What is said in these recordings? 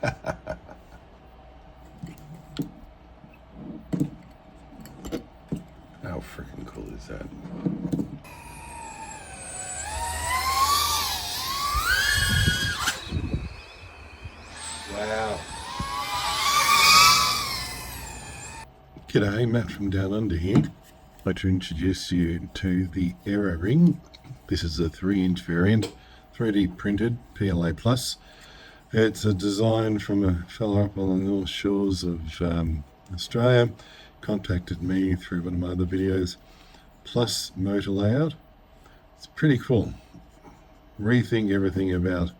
How freaking cool is that? Wow. G'day, Matt from Down Under here. I'd like to introduce you to the Aeroring. This is a 3-inch variant, 3D printed, PLA+. It's a design from a fella up on the North Shores of Australia. Contacted me through one of my other videos. Plus motor layout. It's pretty cool. Rethink everything about,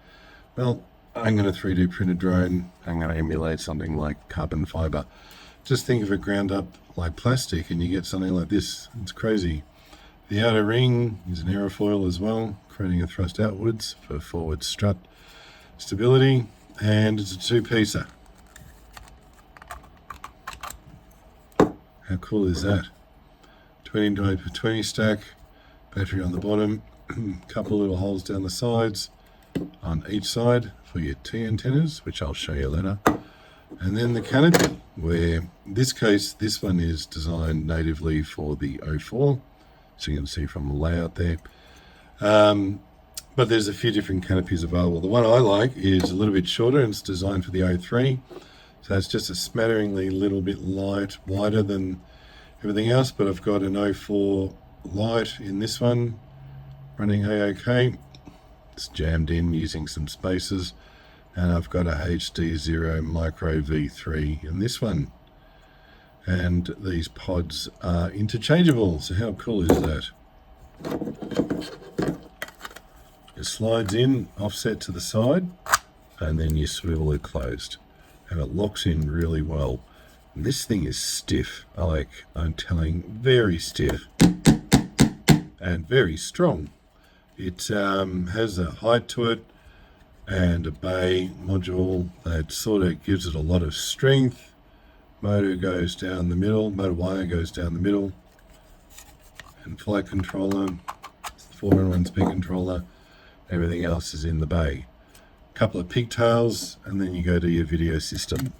well, I'm going to 3D print a drone. I'm going to emulate something like carbon fiber. Just think of it ground up like plastic and you get something like this. It's crazy. The outer ring is an aerofoil as well, creating a thrust outwards for forward strut stability, and it's a 2-piecer. How cool is that? 20x20 stack, battery on the bottom, couple of little holes down the sides on each side for your T antennas, which I'll show you later. And then the canopy, where in this case, this one is designed natively for the 04, so you can see from the layout there. But there's a few different canopies available. The one I like is a little bit shorter and it's designed for the 03. So it's just a smatteringly little bit wider than everything else, but I've got an 04 light in this one, running A-OK. It's jammed in using some spacers. And I've got a HD0 Micro V3 in this one. And these pods are interchangeable, so how cool is that? It slides in, offset to the side, and then you swivel it closed. And it locks in really well. And this thing is stiff, I'm telling, very stiff. And very strong. It has a height to it, and a bay module that sort of gives it a lot of strength. Motor goes down the middle, motor wire goes down the middle, and flight controller, 4-in-1 speed controller, everything else is in the bay. A couple of pigtails, and then you go to your video system.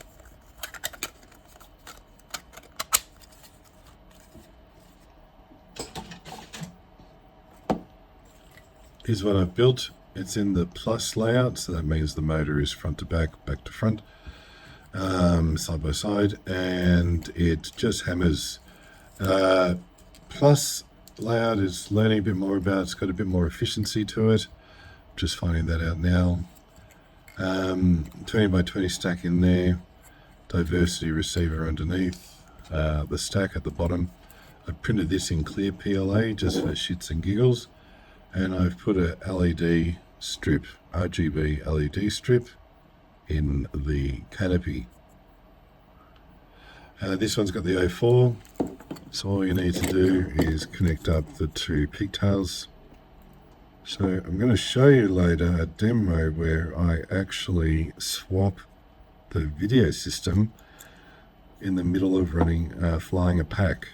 Here's what I've built. It's in the plus layout, so that means the motor is front to back, back to front, side by side, and it just hammers. Plus layout is learning a bit more about. It's got a bit more efficiency to it. Just finding that out now. 20x20 stack in there, diversity receiver underneath, the stack at the bottom. I printed this in clear PLA just for shits and giggles. And I've put a LED strip, RGB LED strip in the canopy. This one's got the 04, so all you need to do is connect up the 2 pigtails. So I'm going to show you later a demo where I actually swap the video system in the middle of running, flying a pack.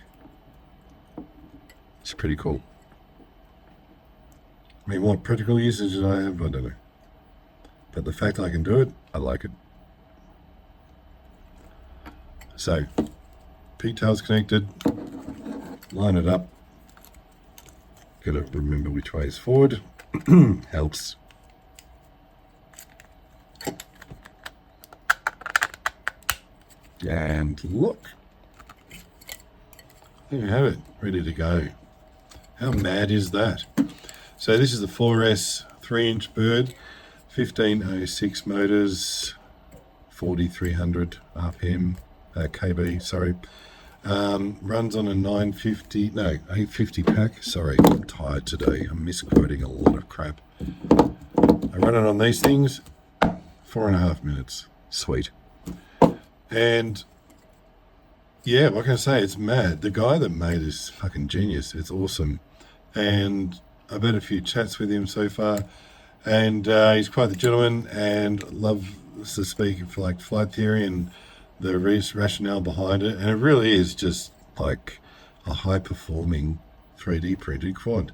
It's pretty cool. I mean, what practical usage did I have? I don't know. But the fact I can do it, I like it. So, pigtails connected, line it up. Gotta remember which way is forward. Helps. And look. There you have it, ready to go. How mad is that? So this is the 4S 3-inch bird, 1506 motors, 4300 RPM, KB, sorry. Runs on a 850 pack. Sorry, I'm tired today. I'm misquoting a lot of crap. I run it on these things, 4.5 minutes. Sweet. And yeah, what can I say? It's mad. The guy that made it is fucking genius. It's awesome. And I've had a few chats with him so far, and he's quite the gentleman and loves to speak for like flight theory and the rationale behind it. And it really is just like a high-performing 3D printed quad,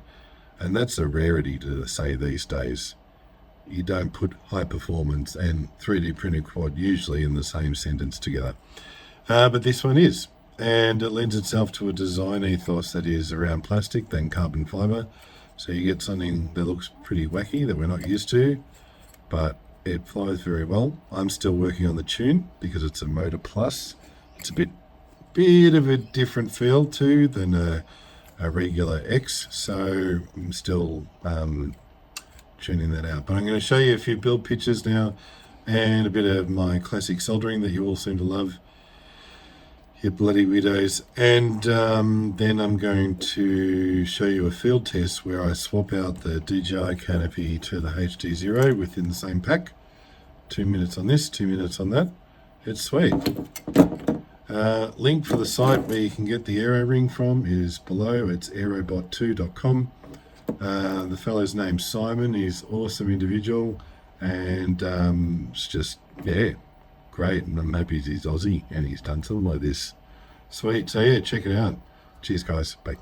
and that's a rarity to say these days. you don't put high performance and 3D printed quad usually in the same sentence together. But this one is, and it lends itself to a design ethos that is around plastic than carbon fiber. So you get something that looks pretty wacky that we're not used to, but it flies very well. I'm still working on the tune because it's a Motor Plus. It's a bit of a different feel too than a regular X, so I'm still tuning that out. But I'm going to show you a few build pictures now and a bit of my classic soldering that you all seem to love, you bloody weirdos. And then I'm going to show you a field test where I swap out the DJI canopy to the HD0 within the same pack. 2 minutes on this, 2 minutes on that. It's sweet. Link for the site where you can get the Aeroring from is below. It's aerobot2.com. The fellow's name's Simon. He's an awesome individual, and it's just, yeah, great. And I'm happy he's Aussie and he's done something like this. Sweet. So yeah, check it out. Cheers, guys. Bye.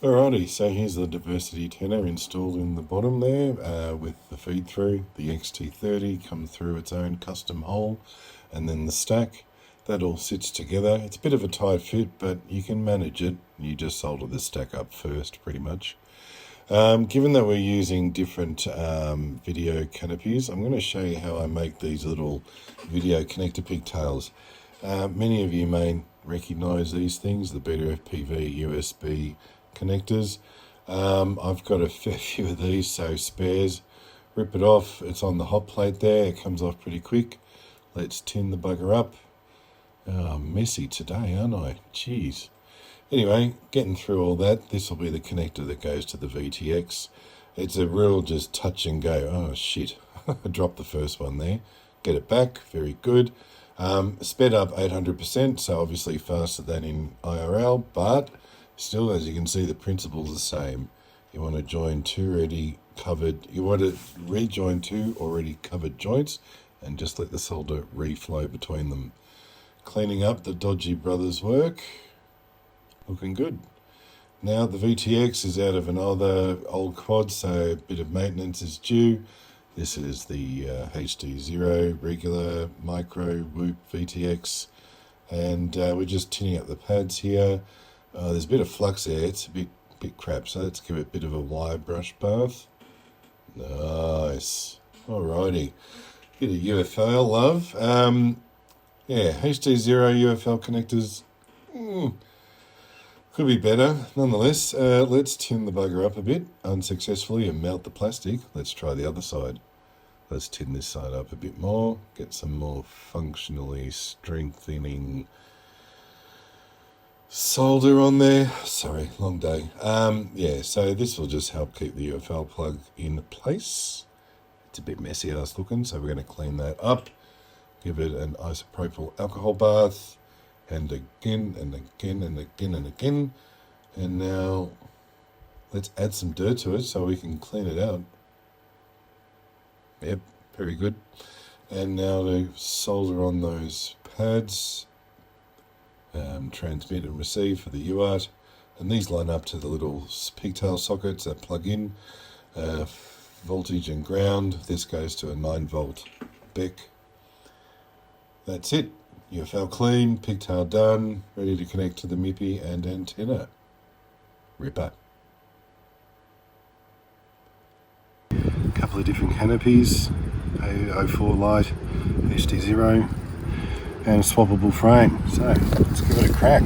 Alrighty, so here's the diversity tenor installed in the bottom there with the feed through. The XT30 comes through its own custom hole, and then the stack. That all sits together. It's a bit of a tight fit, but you can manage it. You just solder the stack up first, pretty much. Given that we're using different video canopies, I'm going to show you how I make these little video connector pigtails. Many of you may recognize these things, the Beta FPV USB connectors. I've got a fair few of these, so spares. Rip it off. It's on the hot plate there. It comes off pretty quick. Let's tin the bugger up. Oh, messy today, aren't I? Jeez. Anyway, getting through all that, this will be the connector that goes to the VTX. It's a real just touch and go. Oh, shit. I dropped the first one there. Get it back. Very good. Sped up 800%, so obviously faster than in IRL, but still, as you can see, the principle's the same. You want to join two already covered, you want to rejoin two already covered joints and just let the solder reflow between them. Cleaning up the dodgy brothers work. Looking good. Now the VTX is out of another old quad, so a bit of maintenance is due. This is the HD0 regular micro whoop VTX, and we're just tinning up the pads here. There's a bit of flux there. It's a bit crap, so let's give it a bit of a wire brush bath. Nice. Alrighty. Bit of UFL love. Yeah, HD0 UFL connectors. Could be better. Nonetheless, let's tin the bugger up a bit unsuccessfully and melt the plastic. Let's try the other side. Let's tin this side up a bit more. Get some more functionally strengthening solder on there. Sorry, long day. Yeah, so this will just help keep the UFL plug in place. It's a bit messy ass looking, so we're going to clean that up. Give it an isopropyl alcohol bath, and again, and again, and again, and again. And now let's add some dirt to it so we can clean it out. Yep, very good. And now to solder on those pads, transmit and receive for the UART. And these line up to the little pigtail sockets that plug in. Voltage and ground. This goes to a 9-volt BEC. That's it. UFL clean, pigtail done, ready to connect to the MIPI and antenna. Ripper. A couple of different canopies, A04 light, HD0, and a swappable frame. So let's give it a crack.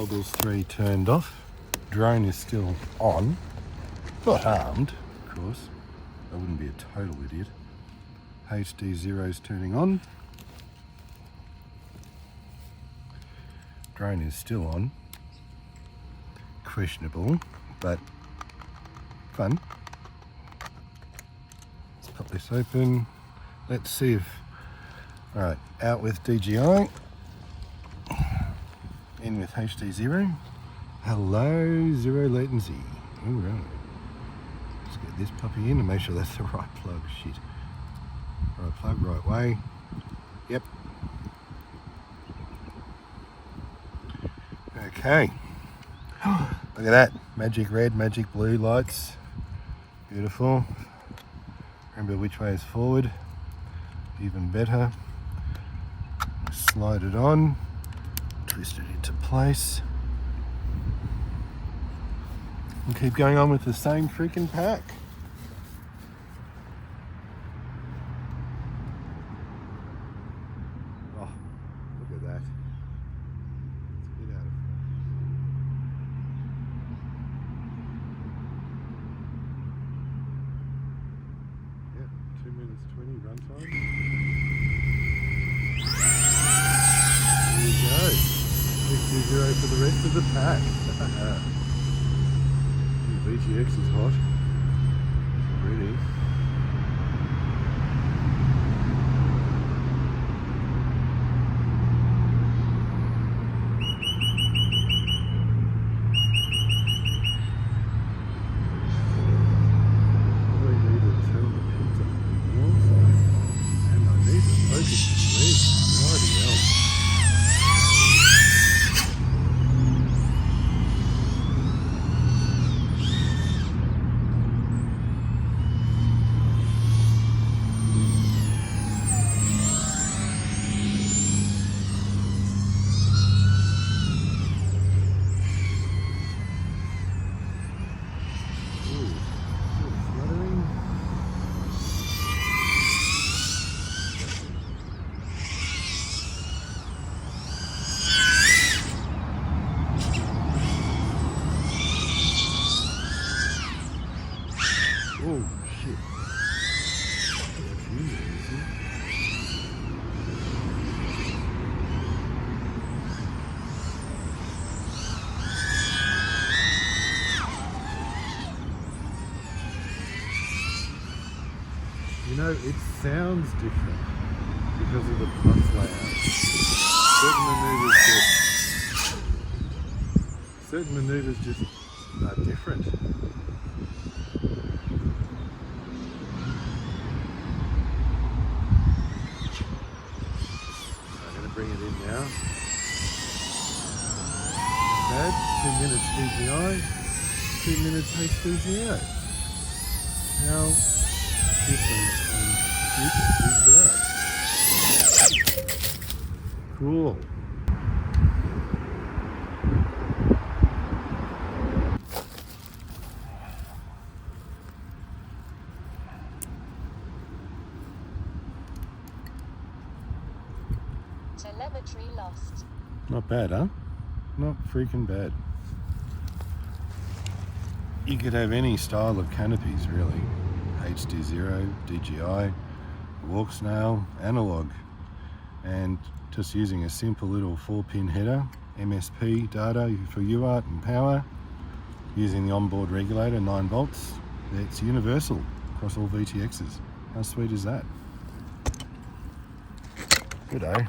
Goggles 3 turned off. Drone is still on. Not harmed, of course. I wouldn't be a total idiot. HD 0's turning on. Drone is still on. Questionable, but fun. Let's pop this open. Let's see if... Alright, out with DJI. In with HD 0. Hello, zero latency. Alright. Let's get this puppy in and make sure that's the right plug. Shit. Right plug, right way. Yep. Okay. Look at that. Magic red, magic blue lights. Beautiful. Remember which way is forward. Even better. Slide it on. Twist it into place. And keep going on with the same freaking pack. Oh, look at that. Let's get out of here. Yep, 2 minutes 20 runtime. There you go. 60 for the rest of the pack. VTX is hot. Really. All I need is turn the pins up more, and I need to focus the lens. Bloody hell. Oh shit. You know, it sounds different because of the bus layout. Certain maneuvers just are different. Bring it in now. Bad. 2 minutes DJI, 2 minutes HD0. How different and stupid is that? Cool. Telemetry lost. Not bad, huh? Not freaking bad. You could have any style of canopies, really. HD0, DJI, walk snail, analog. And just using a simple little 4-pin header, MSP data for UART and power, using the onboard regulator, 9 volts. It's universal across all VTXs. How sweet is that? Good day.